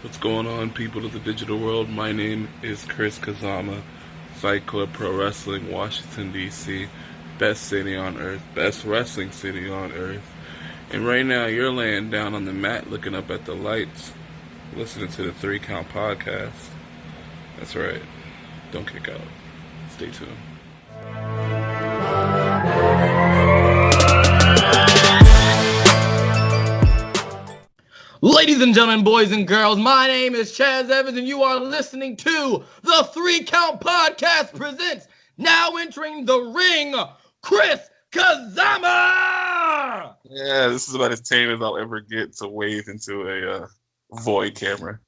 What's going on, people of the digital world? My name is Chris Kazama, Fight Club Pro Wrestling, Washington, D.C. Best city on earth, best wrestling city on earth. And right now, you're laying down on the mat looking up at the lights, listening to the 3 Count Podcast. That's right. Don't kick out. Stay tuned. Ladies and gentlemen, boys and girls, my name is Chaz Evans, and you are listening to the 3 Count Podcast presents Now Entering the Ring, Chris Kazama! Yeah, this is about as tame as I'll ever get to wave into a void camera.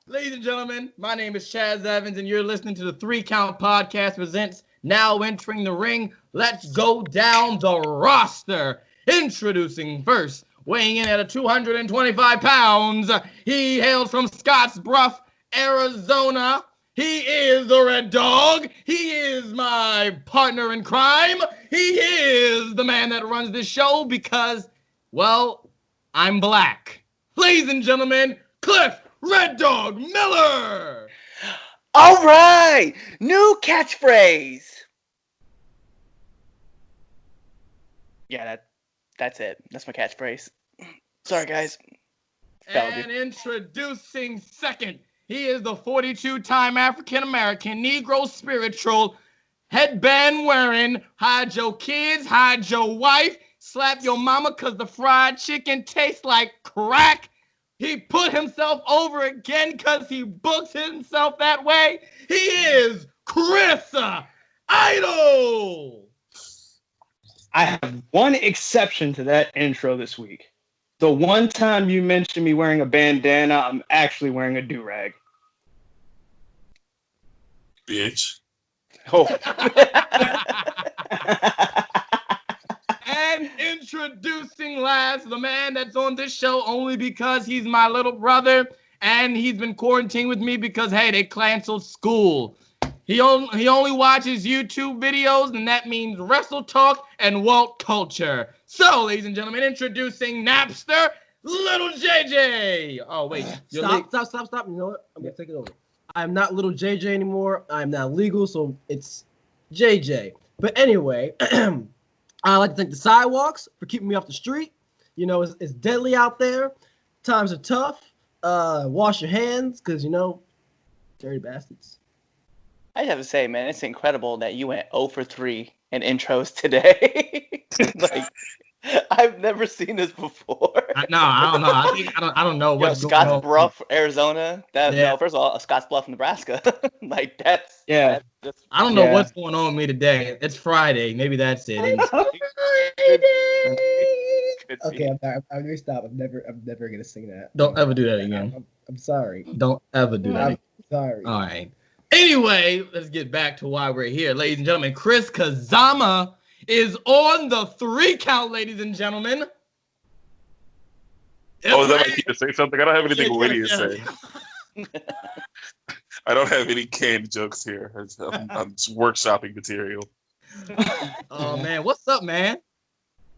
Ladies and gentlemen, my name is Chaz Evans, and you're listening to the 3 Count Podcast presents Now Entering the Ring. Let's go down the roster. Introducing first, weighing in at 225 pounds, he hails from Scottsbluff, Arizona. He is the Red Dog. He is my partner in crime. He is the man that runs this show because, well, I'm black. Ladies and gentlemen, Cliff Red Dog Miller. All right, new catchphrase. Yeah, that's it. That's my catchphrase. Sorry, guys. And introducing second, he is the 42-time African-American Negro spiritual, headband wearing, hide your kids, hide your wife, slap your mama because the fried chicken tastes like crack. He put himself over again because he books himself that way. He is Chris Idol. I have one exception to that intro this week. The one time you mentioned me wearing a bandana, I'm actually wearing a do-rag. Bitch. Oh. And introducing last, the man that's on this show only because he's my little brother and he's been quarantined with me because, hey, they canceled school. He only watches YouTube videos, and that means Wrestle Talk and Walt Culture. So, ladies and gentlemen, introducing Napster, Little JJ. Oh, wait. Stop. You know what? I'm going to take it over. I'm not Little JJ anymore. I'm now legal, so it's JJ. But anyway, I'd like to thank the sidewalks for keeping me off the street. You know, it's deadly out there. Times are tough. Wash your hands, because, you know, dirty bastards. I just have to say, man, it's incredible that you went 0 for 3 in intros today. Like, I've never seen this before. I don't know. I don't know what's going on. Scottsbluff, Arizona. No, first of all, Scottsbluff, Nebraska. Like that's Yeah. I don't know what's going on with me today. It's Friday. Maybe that's it. Okay, I'm gonna stop. I'm never gonna sing that. Don't ever do that again. I'm sorry. Don't ever do that. I'm sorry. All right. Anyway, let's get back to why we're here, ladies and gentlemen. Chris Kazama is on the 3 Count, ladies and gentlemen. Oh, is that like you to say something? I don't have anything witty to say. I don't have any canned jokes here. I'm just workshopping material. Oh, man. What's up, man?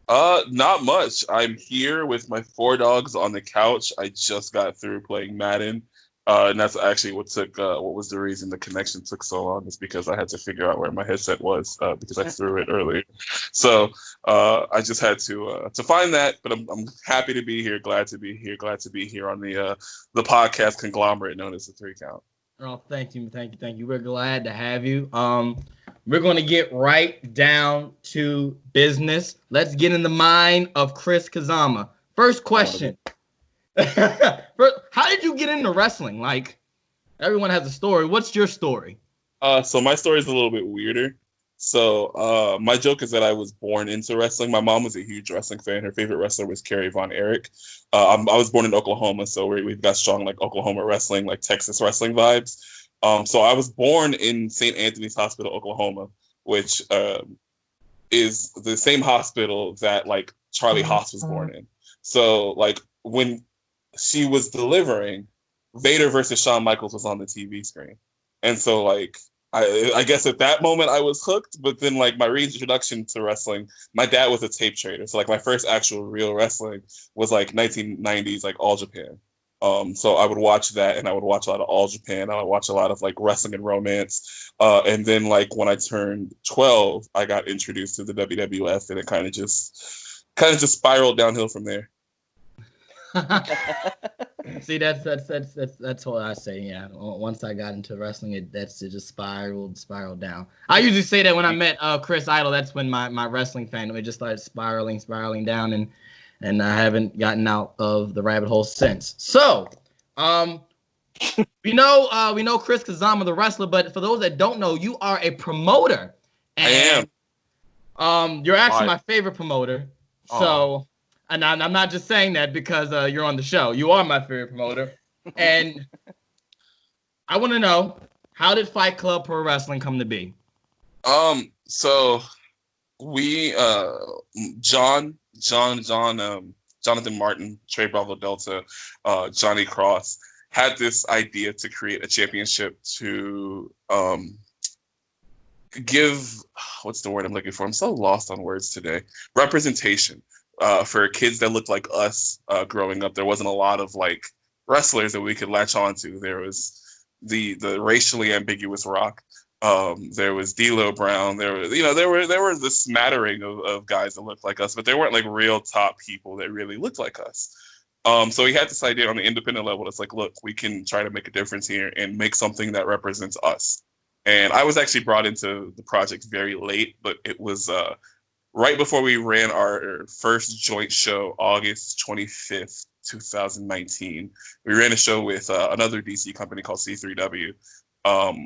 Not much. I'm here with my 4 dogs on the couch. I just got through playing Madden. And that's actually what was the reason the connection took so long, is because I had to figure out where my headset was because I threw it earlier. So I just had to find that, but I'm happy to be here, glad to be here on the podcast conglomerate known as the 3 Count. Oh, thank you. We're glad to have you. We're going to get right down to business. Let's get in the mind of Chris Kazama. First question. How did you get into wrestling? Like, everyone has a story. What's your story? So my story is a little bit weirder. So my joke is that I was born into wrestling. My mom was a huge wrestling fan. Her favorite wrestler was Kerry Von Erich. I was born in Oklahoma, so we've got strong like Oklahoma wrestling, like Texas wrestling vibes. So I was born in St. Anthony's Hospital, Oklahoma, which is the same hospital that like Charlie Haas was born in. So like when she was delivering, Vader versus Shawn Michaels was on the TV screen. And so like I guess at that moment I was hooked, but then like my reintroduction to wrestling, my dad was a tape trader, so like my first actual real wrestling was like 1990s, like All Japan. So I would watch that, and I would watch a lot of All Japan. I would watch a lot of like wrestling and romance, and then like when I turned 12, I got introduced to the WWF, and it kind of just spiraled downhill from there. See, that's what I say. Yeah, once I got into wrestling, it just spiraled down. I usually say that when I met Chris Idol, that's when my wrestling fandom, it just started spiraling down, and I haven't gotten out of the rabbit hole since. So, we know Chris Kazama, the wrestler, but for those that don't know, you are a promoter. And, I am. You're actually my favorite promoter. Oh. So. And I'm not just saying that because you're on the show. You are my favorite promoter. And I want to know, how did Fight Club Pro Wrestling come to be? So we Jonathan Martin, Trey Bravo Delta, Johnny Cross had this idea to create a championship to give, what's the word I'm looking for? I'm so lost on words today. Representation. For kids that looked like us growing up. There wasn't a lot of like wrestlers that we could latch onto. There was the racially ambiguous Rock. There was D'Lo Brown. There was the smattering of guys that looked like us, but there weren't like real top people that really looked like us. So he had this idea on the independent level. It's like, look, we can try to make a difference here and make something that represents us. And I was actually brought into the project very late, but it was right before we ran our first joint show, August 25th, 2019. We ran a show with another DC company called C3W,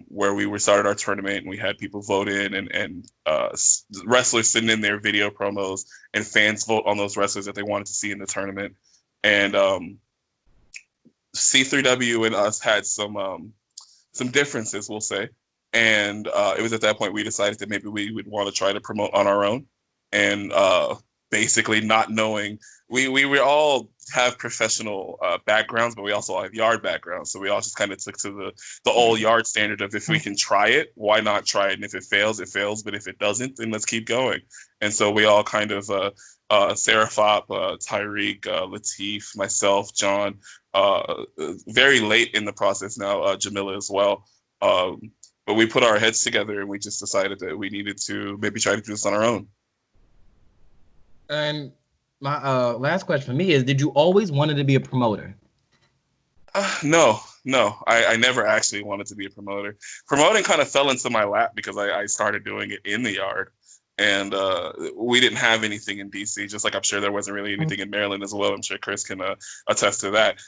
where we started our tournament, and we had people vote in, and wrestlers sending in their video promos, and fans vote on those wrestlers that they wanted to see in the tournament. And C3W and us had some differences, we'll say. And it was at that point we decided that maybe we would want to try to promote on our own. And basically not knowing, we all have professional backgrounds, but we also have yard backgrounds. So we all just kind of took to the old yard standard of, if we can try it, why not try it? And if it fails, it fails. But if it doesn't, then let's keep going. And so we all kind of, Serafop, Tyreek, Latif, myself, John, very late in the process now, Jamila as well. But we put our heads together, and we just decided that we needed to maybe try to do this on our own. And my last question for me is, did you always wanted to be a promoter? No. I never actually wanted to be a promoter. Promoting kind of fell into my lap because I started doing it in the yard. And we didn't have anything in DC, just like I'm sure there wasn't really anything in Maryland as well. I'm sure Chris can attest to that.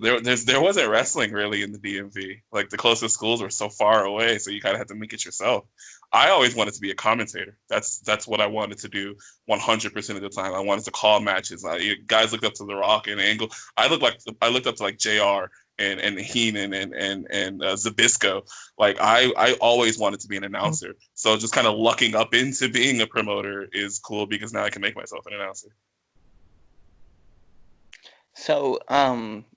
There wasn't wrestling really in the DMV. Like, the closest schools were so far away, so you kind of had to make it yourself. I always wanted to be a commentator. That's what I wanted to do 100% of the time. I wanted to call matches. Guys looked up to The Rock and Angle. I looked up to like JR and Heenan and Zabisco. Like, I always wanted to be an announcer. So just kind of lucking up into being a promoter is cool, because now I can make myself an announcer. So,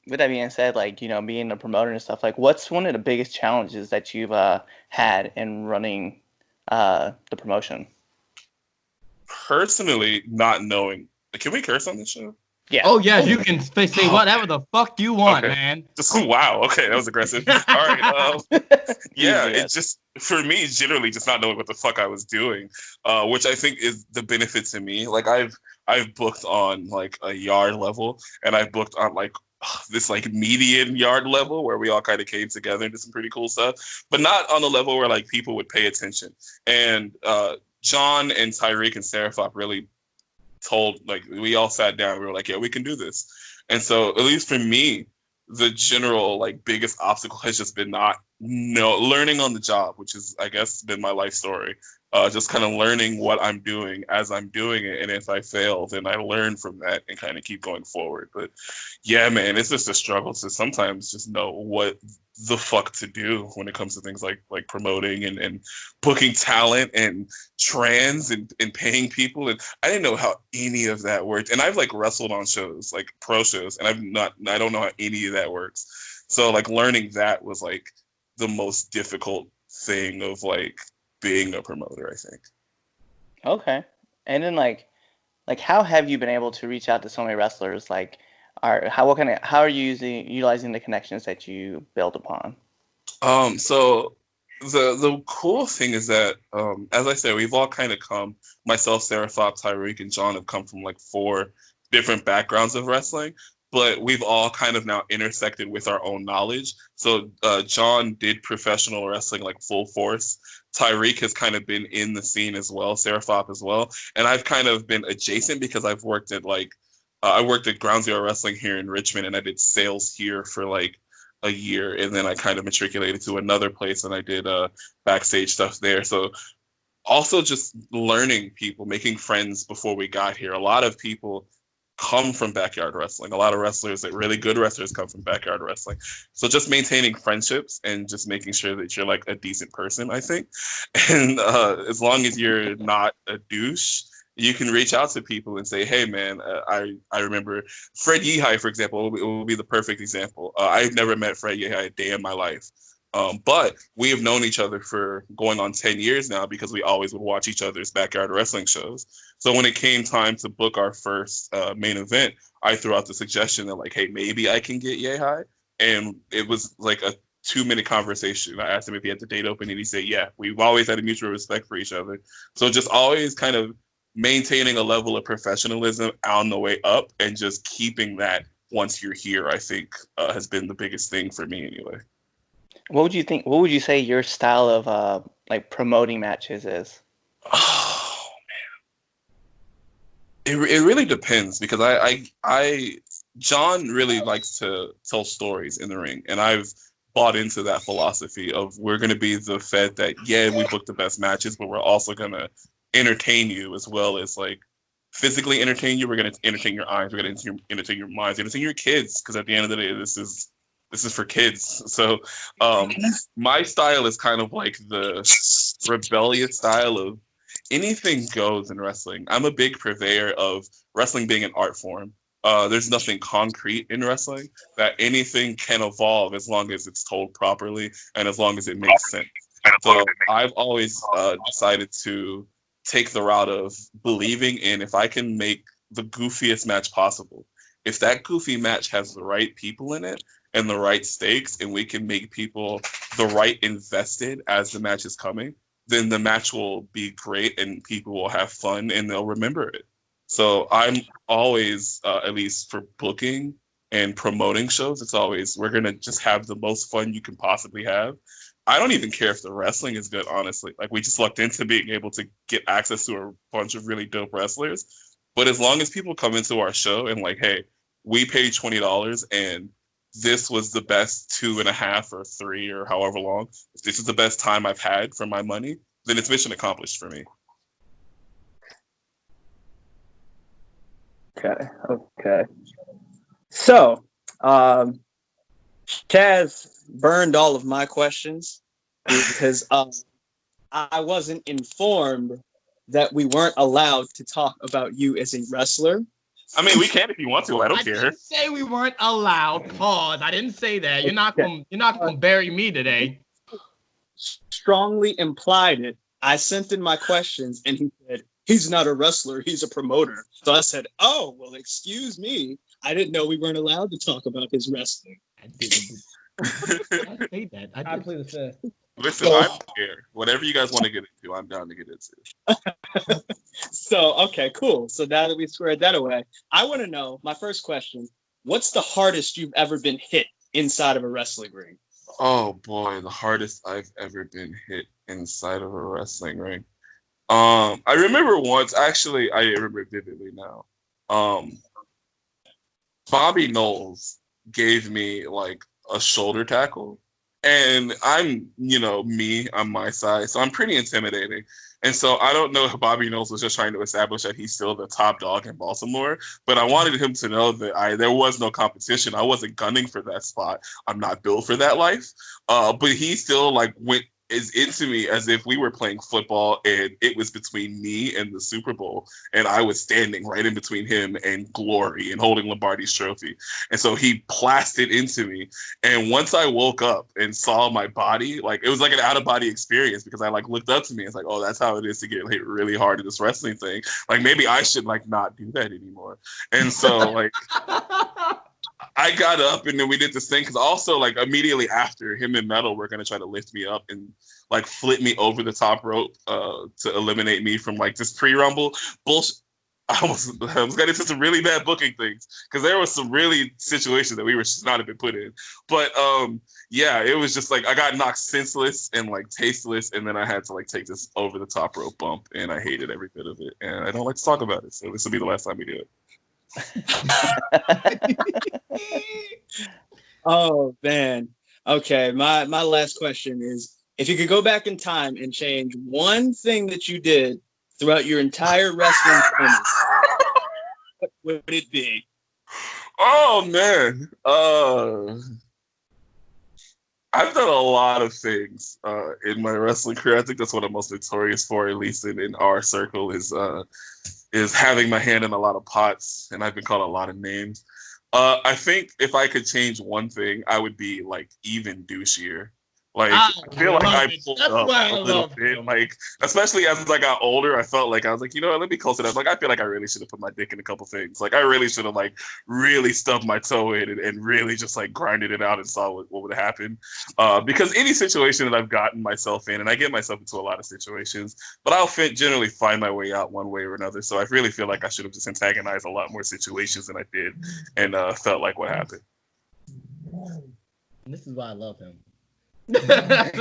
with that being said, like, being a promoter and stuff, like, what's one of the biggest challenges that you've had in running the promotion? Personally, not knowing. Can we curse on this show? Yeah. Oh, yeah, you can say whatever the fuck you want, okay. man. Wow. Okay, that was aggressive. All right. Yeah, it's just, for me, generally just not knowing what the fuck I was doing, which I think is the benefit to me. Like, I've booked on like a yard level, and I've booked on like this like median yard level where we all kind of came together and did some pretty cool stuff, but not on the level where like people would pay attention. And John and Tyreek and Serafop really told, like, we all sat down and we were like, yeah, we can do this. And so, at least for me, the general like biggest obstacle has just been learning on the job, which is, I guess, been my life story. Just kind of learning what I'm doing as I'm doing it, and if I fail, then I learn from that and kind of keep going forward. But yeah, man, it's just a struggle to sometimes just know what the fuck to do when it comes to things like promoting and booking talent and trans and paying people. And I didn't know how any of that worked. And I've like wrestled on shows, like pro shows, and I don't know how any of that works. So like learning that was like the most difficult thing of like being a promoter, I think. Okay. And then like how have you been able to reach out to so many wrestlers? Like how are you utilizing the connections that you build upon? So the cool thing is that, as I said, we've all kind of come. Myself, Sarah Thought, Tyreek, and John have come from like 4 different backgrounds of wrestling, but we've all kind of now intersected with our own knowledge. So John did professional wrestling like full force. Tyreek has kind of been in the scene as well. Sarah Thought as well, and I've kind of been adjacent because I've worked at like I worked at Ground Zero Wrestling here in Richmond, and I did sales here for like a year, and then I kind of matriculated to another place and I did backstage stuff there. So also just learning people, making friends before we got here. A lot of people come from backyard wrestling. A lot of wrestlers, that really good wrestlers, come from backyard wrestling. So just maintaining friendships and just making sure that you're like a decent person, I think. And as long as you're not a douche, you can reach out to people and say, hey, man, I remember Fred Yehai, for example, will be the perfect example. I've never met Fred Yehai a day in my life. But we have known each other for going on 10 years now because we always would watch each other's backyard wrestling shows. So when it came time to book our first main event, I threw out the suggestion that like, hey, maybe I can get Yehai. And it was like a 2-minute conversation. I asked him if he had the date open and he said, yeah, we've always had a mutual respect for each other. So just always kind of maintaining a level of professionalism on the way up and just keeping that once you're here, I think has been the biggest thing for me anyway. What would you think? What would you say your style of like promoting matches is? Oh man, it really depends because I John really likes to tell stories in the ring, and I've bought into that philosophy of we're going to be the Fed that we book the best matches, but we're also going to entertain you as well as like physically entertain you. We're going to entertain your eyes. We're going to entertain your minds, entertain your kids, because at the end of the day, this is for kids. So my style is kind of like the rebellious style of anything goes in wrestling. I'm a big purveyor of wrestling being an art form. There's nothing concrete in wrestling, that anything can evolve as long as it's told properly and as long as it makes sense. So I've always decided to take the route of believing in, if I can make the goofiest match possible, if that goofy match has the right people in it and the right stakes, and we can make people the right invested as the match is coming, then the match will be great and people will have fun and they'll remember it. So I'm always, at least for booking and promoting shows, it's always, we're going to just have the most fun you can possibly have. I don't even care if the wrestling is good, honestly. Like, we just lucked into being able to get access to a bunch of really dope wrestlers. But as long as people come into our show and like, hey, we paid $20 and this was the best 2.5 or 3 or however long, if this is the best time I've had for my money, then it's mission accomplished for me. Okay. So, Chaz burned all of my questions because I wasn't informed that we weren't allowed to talk about you as a wrestler. I mean, we can if you want to. I don't care. Didn't say we weren't allowed. Pause. I didn't say that. You're not gonna bury me today. Strongly implied it. I sent in my questions, and he said he's not a wrestler. He's a promoter. So I said, "Oh, well, excuse me. I didn't know we weren't allowed to talk about his wrestling." I didn't. I say that. I play the fifth. Listen, I don't care. Whatever you guys want to get into, I'm down to get into. So, okay, cool. So now that we squared that away, I want to know, my first question, what's the hardest you've ever been hit inside of a wrestling ring? Oh boy, the hardest I've ever been hit inside of a wrestling ring. I remember once, actually, I remember vividly now. Bobby Knowles gave me like a shoulder tackle. And I'm, me on my side, so I'm pretty intimidating. And so I don't know if Bobby Knowles was just trying to establish that he's still the top dog in Baltimore, but I wanted him to know that there was no competition. I wasn't gunning for that spot. I'm not built for that life. But he still like went as into me as if we were playing football and it was between me and the Super Bowl, and I was standing right in between him and glory and holding Lombardi's trophy. And so he plastered into me. And once I woke up and saw my body, like it was like an out of body experience because I like looked up to me. It's like, oh, that's how it is to get hit really hard in this wrestling thing. Like maybe I should like not do that anymore. And so like I got up and then we did this thing because also like immediately after him and Metal were gonna try to lift me up and like flip me over the top rope to eliminate me from like this pre-rumble bullshit. I was getting into some really bad booking things because there was some really situations that we were just not have been put in. But yeah, it was just like I got knocked senseless and like tasteless, and then I had to like take this over the top rope bump, and I hated every bit of it, and I don't like to talk about it. So this will be the last time we do it. Oh man. Okay, my last question is, if you could go back in time and change one thing that you did throughout your entire wrestling journey, what would it be? Oh man. I've done a lot of things in my wrestling career. I think that's what I'm most notorious for, at least in our circle, is having my hand in a lot of pots, and I've been called a lot of names. I think if I could change one thing, I would be like even douchier. Like I feel like I pulled up a little bit. Like especially as I got older, I felt like I was like, you know what, let me close it up. Like I feel like I really should have put my dick in a couple things. Like I really should have like really stubbed my toe in and really just like grinded it out and saw what would happen. Because any situation that I've gotten myself in, and I get myself into a lot of situations, but I'll generally find my way out one way or another. So I really feel like I should have just antagonized a lot more situations than I did, and felt like what happened. This is why I love him. I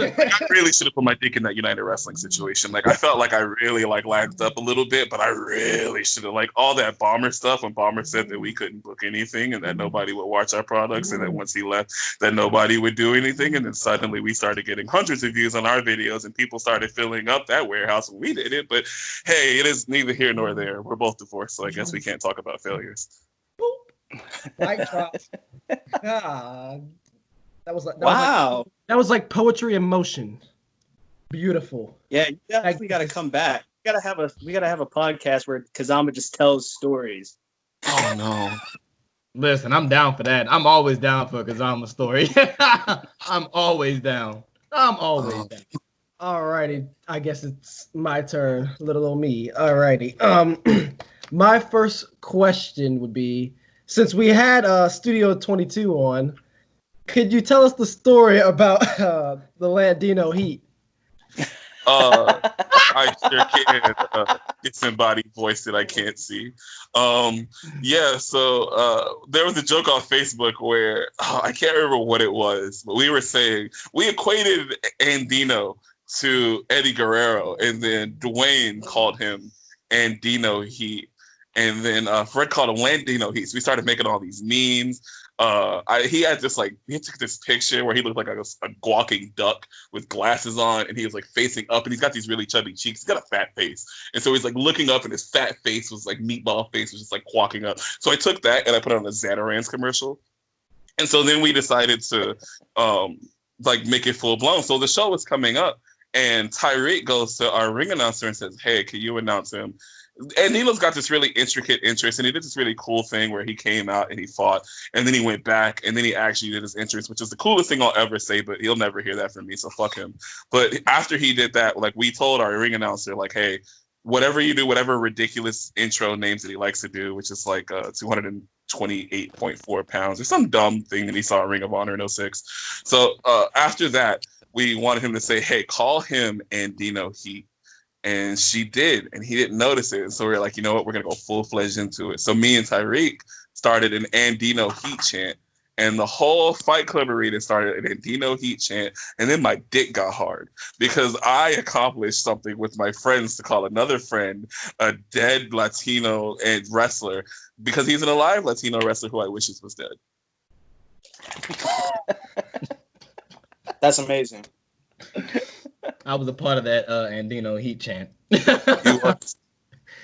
really should have put my dick in that United Wrestling situation. Like I felt like I really like lagged up a little bit, but I really should have like all that Bomber stuff when Bomber said that we couldn't book anything and that nobody would watch our products, and that once he left that nobody would do anything, and then suddenly we started getting hundreds of views on our videos and people started filling up that warehouse when we did it. But hey, it is neither here nor there. We're both divorced, so I guess we can't talk about failures. Mic drop. God. That was like Wow. That was like poetry in motion. Beautiful. Yeah, you definitely got to come back. We gotta have a podcast where Kazama just tells stories. Oh no. Listen, I'm down for that. I'm always down for a Kazama story. I'm always down. I'm always down. Alrighty, I guess it's my turn. Little old me. Alrighty. My first question would be, since we had Studio 22 on, could you tell us the story about the Landino Heat? I sure can. Disembodied voice that I can't see. Yeah, so there was a joke on Facebook where I can't remember what it was, but we were saying we equated Andino to Eddie Guerrero, and then Dwayne called him Andino Heat, and then Fred called him Landino Heat. So we started making all these memes. He had this he took this picture where he looked like a gawking duck with glasses on, and he was like facing up, and he's got these really chubby cheeks. He's got a fat face, and so he's like looking up, and his fat face was like meatball face was just like quacking up. So I took that and I put it on a Xanarans commercial, and so then we decided to like make it full blown. So the show was coming up, and Tyreek goes to our ring announcer and says, "Hey, can you announce him?" And Nilo's got this really intricate interest, and he did this really cool thing where he came out and he fought, and then he went back, and then he actually did his entrance, which is the coolest thing I'll ever say, but he'll never hear that from me, so fuck him. But after he did that, like, we told our ring announcer, like, hey, whatever you do, whatever ridiculous intro names that he likes to do, which is like 228.4 pounds or some dumb thing that he saw in Ring of Honor in 06. So after that, we wanted him to say, hey, call him Andino Heat. And she did, and he didn't notice it. So we were like, you know what, we're going to go full-fledged into it. So me and Tyreek started an Andino Heat chant, and the whole Fight Club arena started an Andino Heat chant, and then my dick got hard because I accomplished something with my friends to call another friend a dead Latino and wrestler because he's an alive Latino wrestler who I wish was dead. That's amazing. I was a part of that Andino Heat chant.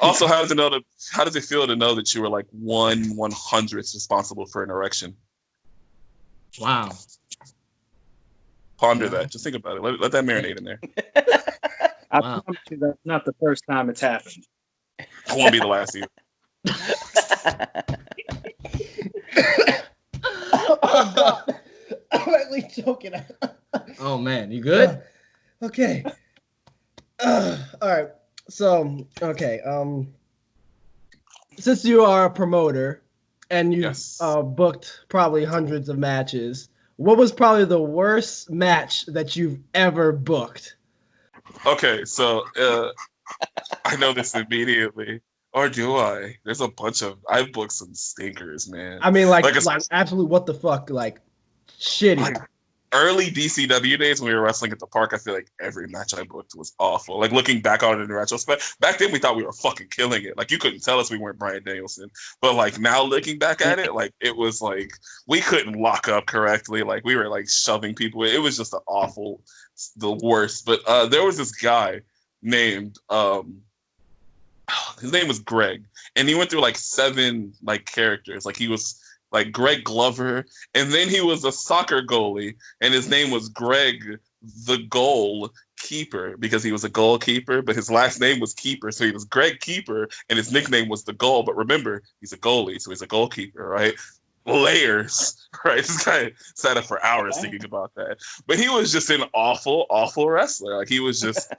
Also, how does it feel to know that you were like 1/100th responsible for an erection? Wow. Ponder that. Just think about it. Let that marinate in there. I Wow. promise you that's not the first time it's happened. It won't be the last either. Oh God. I'm actually joking. Oh man, you good? Okay. All right. So, okay. Since you are a promoter and you've Yes. booked probably hundreds of matches, what was probably the worst match that you've ever booked? Okay, so I know this immediately. Or do I? There's a bunch of I've booked some stinkers, man. I mean, like Like absolutely what the fuck, like shitty. like early DCW days when we were wrestling at the park, I feel like every match I booked was awful. Like looking back on it in retrospect, back then we thought we were fucking killing it. Like you couldn't tell us we weren't Bryan Danielson. But like now looking back at it, like it was like we couldn't lock up correctly. Like we were like shoving people. It was just the worst. But there was this guy named his name was Greg, and he went through like 7 like characters. Like he was like Greg Glover, and then he was a soccer goalie, and his name was Greg the Goalkeeper because he was a goalkeeper, but his last name was Keeper, so he was Greg Keeper, and his nickname was the Goal. But remember, he's a goalie, so he's a goalkeeper, right? Layers, right? This guy sat up for hours thinking about that. But he was just an awful, awful wrestler. Like he was just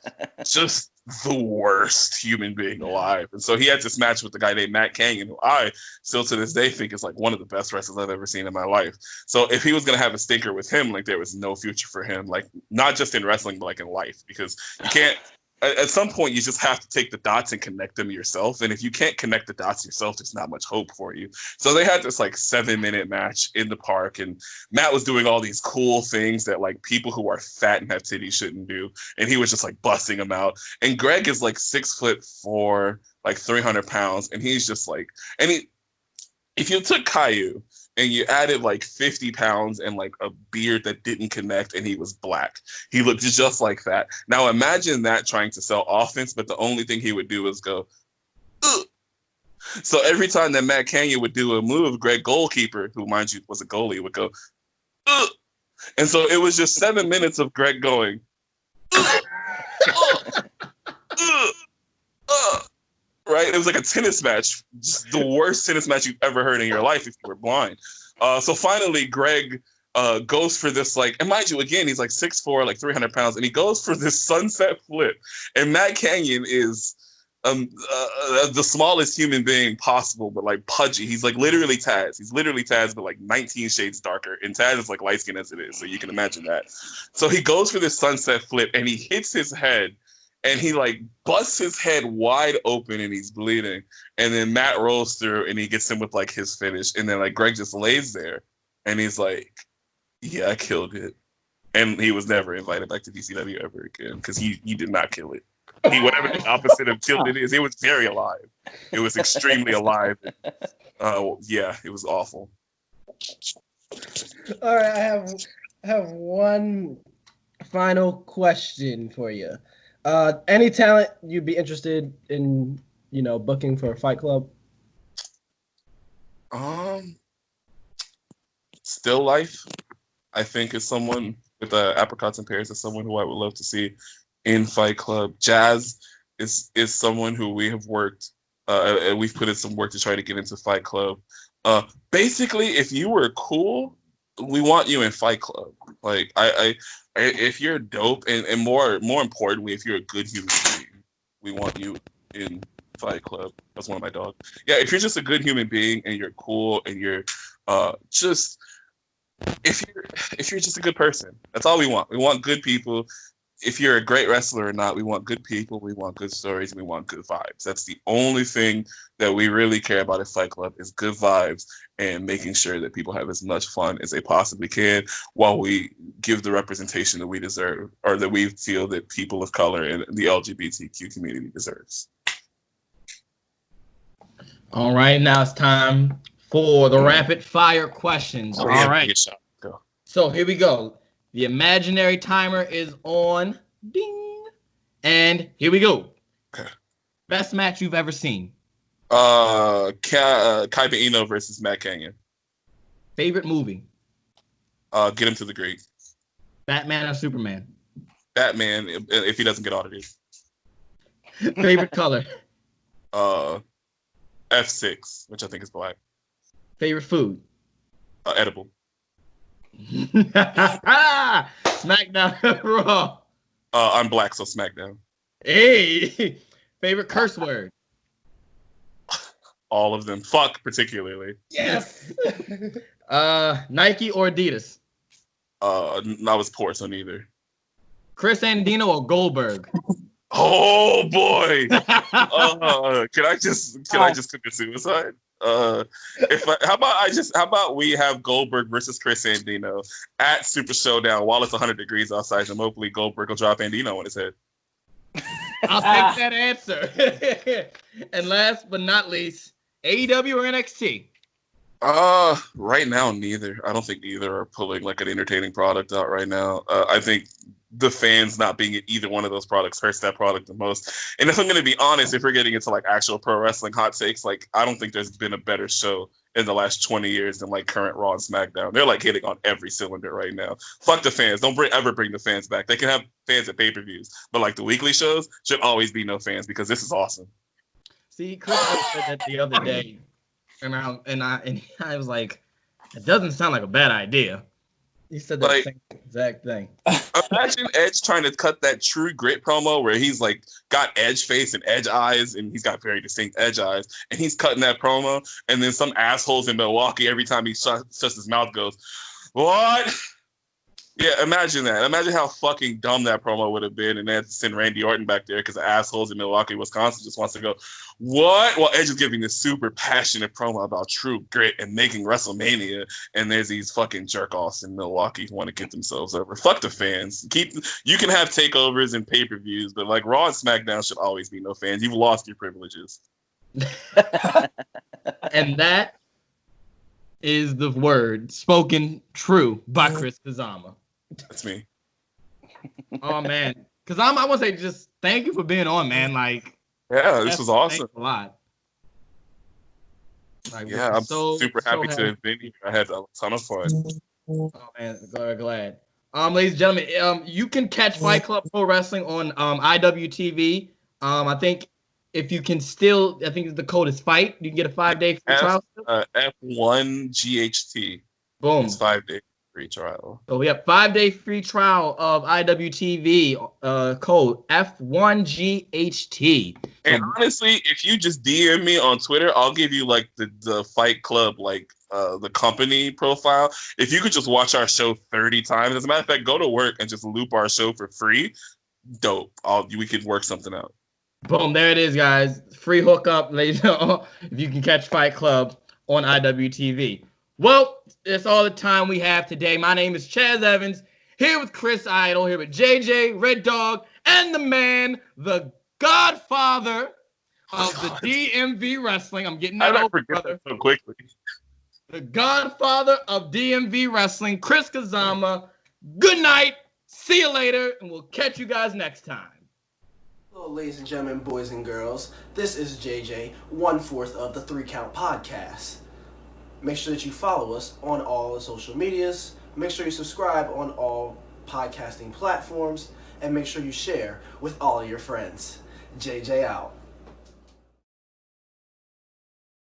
the worst human being alive. And so he had this match with the guy named Matt Canyon, who I still to this day think is like one of the best wrestlers I've ever seen in my life. So if he was gonna have a stinker with him, like there was no future for him, like not just in wrestling, but like in life, because you can't. At some point, you just have to take the dots and connect them yourself. And if you can't connect the dots yourself, there's not much hope for you. So they had this like 7-minute match in the park, and Matt was doing all these cool things that like people who are fat and have titties shouldn't do. And he was just like busting them out. And Greg is like 6'4", like 300 pounds. And he's just like, if you took Caillou and you added like 50 pounds and like a beard that didn't connect and he was black, he looked just like that. Now imagine that trying to sell offense, but the only thing he would do is go, ugh. So every time that Matt Canyon would do a move, Greg Goalkeeper, who mind you was a goalie, would go, ugh. And so it was just 7 minutes of Greg going, ugh, ugh, ugh, ugh. Right? It was like a tennis match, just the worst tennis match you've ever heard in your life if you were blind. So finally, Greg goes for this, like, and mind you, again, he's like 6'4", like 300 pounds, and he goes for this sunset flip. And Matt Canyon is the smallest human being possible, but like pudgy. He's like literally Taz. He's literally Taz, but like 19 shades darker. And Taz is like light skinned as it is, so you can imagine that. So he goes for this sunset flip, and he hits his head. And he like busts his head wide open and he's bleeding. And then Matt rolls through and he gets him with like his finish. And then like Greg just lays there and he's like, yeah, I killed it. And he was never invited back to DCW ever again because he did not kill it. Whatever the opposite of killed it is, it was very alive. It was extremely alive. Yeah, it was awful. All right, I have one final question for you. Any talent you'd be interested in, booking for a Fight Club? Still Life, I think, is someone with apricots and pears is someone who I would love to see in Fight Club. Jazz is someone who we have worked, we've put in some work to try to get into Fight Club. Basically, if you were cool, we want you in Fight Club. Like if you're dope and more importantly, if you're a good human being, we want you in Fight Club. That's one of my dogs. Yeah, if you're just a good human being and you're cool and you're just if you're just a good person, that's all we want. We want good people. If you're a great wrestler or not, we want good people, we want good stories, and we want good vibes. That's the only thing that we really care about at Fight Club is good vibes and making sure that people have as much fun as they possibly can while we give the representation that we deserve or that we feel that people of color and the LGBTQ community deserves. All right, now it's time for the rapid fire questions. All right. Go. So here we go. The imaginary timer is on. Ding. And here we go. Okay. Best match you've ever seen. Kaiba Ino versus Matt Canyon. Favorite movie. Get Him to the Greek. Batman or Superman? Batman, if he doesn't get audited. Favorite color? F6, which I think is black. Favorite food? Edible. SmackDown Raw. I'm black, so SmackDown. Hey, favorite curse word? All of them. Fuck, particularly. Yes. Nike or Adidas? I was poor, so neither. Chris Andino or Goldberg? Oh boy. Can I just commit suicide? How about we have Goldberg versus Chris Andino at Super Showdown while it's 100 degrees outside, and hopefully Goldberg will drop Andino on his head. I'll take that answer. And last but not least, AEW or NXT? Right now, neither. I don't think either are pulling like an entertaining product out right now. I think the fans not being in either one of those products hurts that product the most. And if I'm going to be honest, if we're getting into like actual pro wrestling hot takes, like I don't think there's been a better show in the last 20 years than like current Raw and SmackDown. They're like hitting on every cylinder right now. Fuck the fans. Don't ever bring the fans back. They can have fans at pay-per-views, but like the weekly shows should always be no fans because this is awesome. See, Chris said that the other day, and I was like, it doesn't sound like a bad idea. He said that same exact thing. Imagine Edge trying to cut that True Grit promo where he's like got Edge face and Edge eyes, and he's got very distinct Edge eyes, and he's cutting that promo, and then some assholes in Milwaukee every time he shuts his mouth goes, "What?" Yeah, imagine that. Imagine how fucking dumb that promo would have been, and they had to send Randy Orton back there because the assholes in Milwaukee, Wisconsin just wants to go, "What?" While Edge is giving this super passionate promo about True Grit and making WrestleMania, and there's these fucking jerk-offs in Milwaukee who want to get themselves over. Fuck the fans. You can have takeovers and pay-per-views, but like Raw and SmackDown should always be no fans. You've lost your privileges. And that is the word spoken true by Chris Kazama. That's me. Oh man, Kazama, I want to say just thank you for being on, man. Like, yeah, this was awesome. A lot. Like, yeah, I'm super happy to have been here. I had a ton of fun. Oh man, glad. Ladies and gentlemen, you can catch Fight Club Pro Wrestling on IWTV. I think if you can still, I think the code is FIGHT. You can get a 5-day free trial. F1 GHT. Boom. It's 5-day free trial. So we have 5-day free trial of IWTV. Code F1GHT. And honestly, if you just DM me on Twitter, I'll give you like the Fight Club, like the company profile. If you could just watch our show 30 times, as a matter of fact, go to work and just loop our show for free. Dope. We could work something out. Boom, there it is, guys. Free hookup, ladies. If you can catch Fight Club on IWTV. Well, that's all the time we have today. My name is Chaz Evans, here with Chris Idol, here with JJ, Red Dog, and the man, the godfather of the DMV Wrestling. I'm getting that over, brother. So quickly. The godfather of DMV Wrestling, Chris Kazama. Good night. See you later, and we'll catch you guys next time. Hello, ladies and gentlemen, boys and girls. This is JJ, 1/4 of the 3 Count Podcast. Make sure that you follow us on all the social medias. Make sure you subscribe on all podcasting platforms. And make sure you share with all of your friends. JJ out.